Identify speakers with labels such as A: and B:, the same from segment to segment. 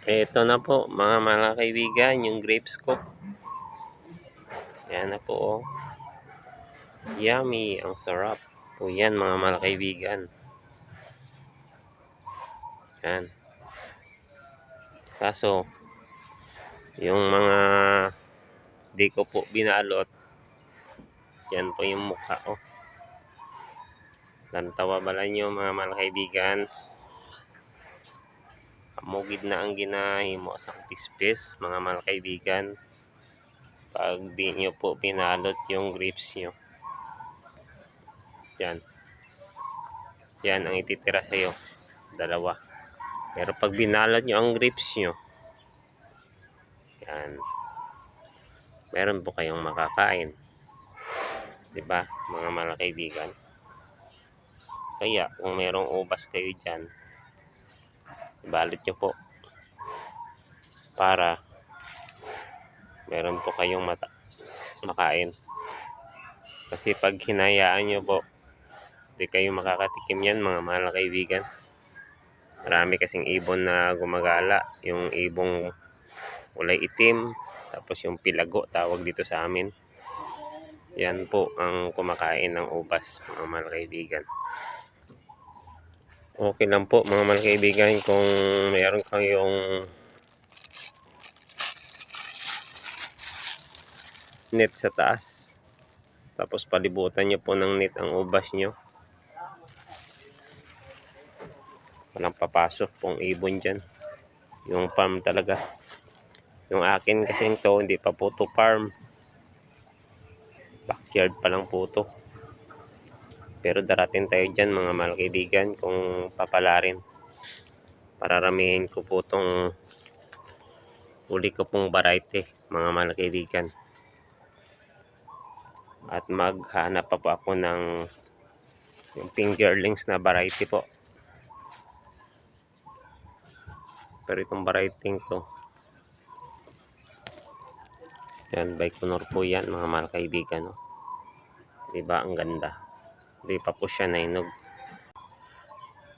A: Ito na po mga kaibigan, yung grapes ko. Yan na po, oh. Yummy, ang sarap. Po yan mga kaibigan. Yan. Kaso, yung mga di ko po binalot, yan po yung mukha, oh. Tantawa bala nyo mga kaibigan. Amugid na ang ginahimo sa pispis mga kaibigan. Pag di nyo po binalot yung grapes nyo. Yan. Yan ang ititira sa'yo. Dalawa. Pero pag binalot nyo ang grapes nyo, yan, meron po kayong makakain. Diba, mga kaibigan? Kaya, kung merong ubas kayo dyan, balot nyo po. Para, meron po kayong makain. Kasi pag hinayaan nyo po, hindi kayo makakatikim yan mga kaibigan. Marami kasing ibon na gumagala. Yung ibong kulay itim, tapos yung pilago tawag dito sa amin. Yan po ang kumakain ng ubas mga kaibigan. Okay lang po mga kaibigan kung mayroon kayong net sa taas. Tapos palibutan nyo po ng net ang ubas nyo. Walang papasok pong ibon dyan. Yung farm talaga. Yung akin kasing to, hindi pa po to farm. Backyard pa lang po to. Pero darating tayo dyan mga kaibigan kung papalarin. Pararamihin ko po tong uli ko pong variety mga kaibigan. At maghanap pa po ako ng yung fingerlings na variety po. Pero itong variety to, yan, Baikonur po yan mga kaibigan. No? Diba ang ganda? Hindi pa po siya nahinog.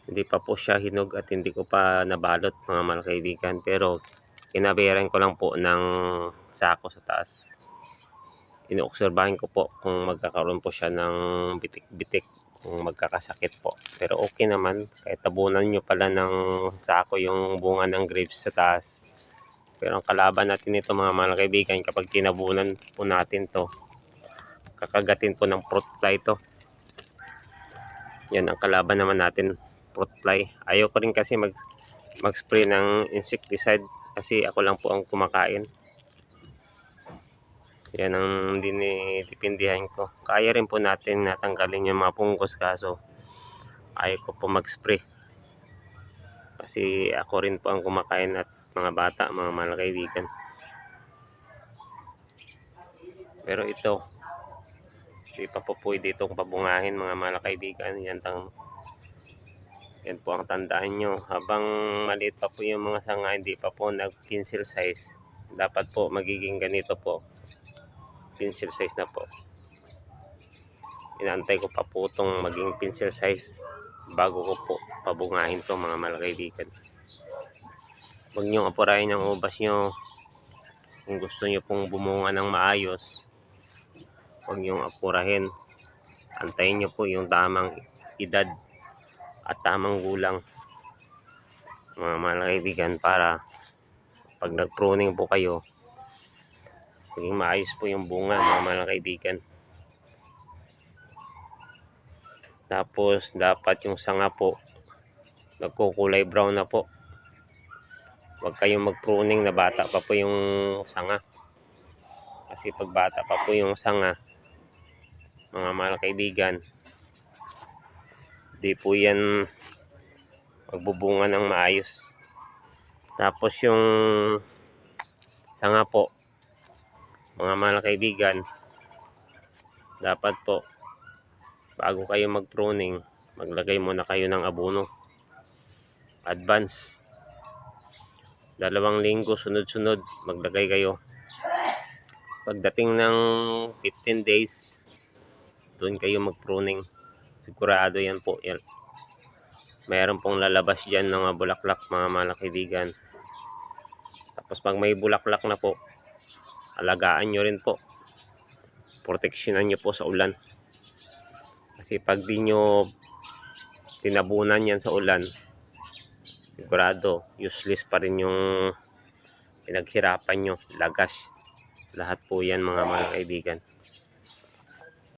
A: Hindi pa po siya hinog at hindi ko pa nabalot mga kaibigan. Pero kinabayaran ko lang po ng sako sa taas. Inoobserbahin ko po kung magkakaroon po siya ng bitik-bitik, kung magkakasakit po. Pero okay naman, kahit tabunan nyo pala ng sako yung bunga ng grapes sa taas. Pero ang kalaban natin ito mga kaibigan, kapag tinabunan po natin to, kakagatin po ng fruit fly to. Yan ang kalaban naman natin, fruit fly. Ayaw ko rin kasi mag-spray ng insecticide kasi ako lang po ang kumakain. Yan ang dinidipindihan ko. Kaya rin po natin natanggalin yung mga punggos, kaso ayaw ko po mag-spray. Kasi ako rin po ang kumakain at mga bata, mga kaibigan. Pero ito, hindi pa po pwede itong pabungahin mga kaibigan. Yan po ang tandaan nyo. Habang maliit pa po yung mga sanga, hindi pa po nag-pencil size. Dapat po magiging ganito po. Pencil size na po. Inaantay ko pa po itong maging pencil size bago ko po pabungahin to mga kaibigan. Huwag nyo apurahin ang ubas nyo. Kung gusto nyo pong bumunga ng maayos, huwag nyo apurahin. Antayin nyo po yung tamang edad at tamang gulang mga kaibigan, para pag nag-pruning po kayo, maging maayos po yung bunga mga kaibigan. Tapos dapat yung sanga po nagkukulay brown na po. Huwag kayong mag-pruning na bata pa po yung sanga. Kasi pag bata pa po yung sanga mga kaibigan, di po yan magbubunga ng maayos. Tapos yung sanga po mga kaibigan, dapat po bago kayo mag-pruning, maglagay muna kayo ng abono advance. 2 linggo sunod-sunod maglagay kayo. Pagdating ng 15 days, doon kayo mag-pruning. Sigurado yan po. Mayroon pong lalabas dyan ng mga bulaklak mga kaibigan. Tapos pag may bulaklak na po, alagaan nyo rin po. Proteksyonan nyo po sa ulan. Kasi pag di nyo tinabunan yan sa ulan, sigurado useless pa rin yung pinaghirapan nyo. Lagas. Lahat po yan mga kaibigan.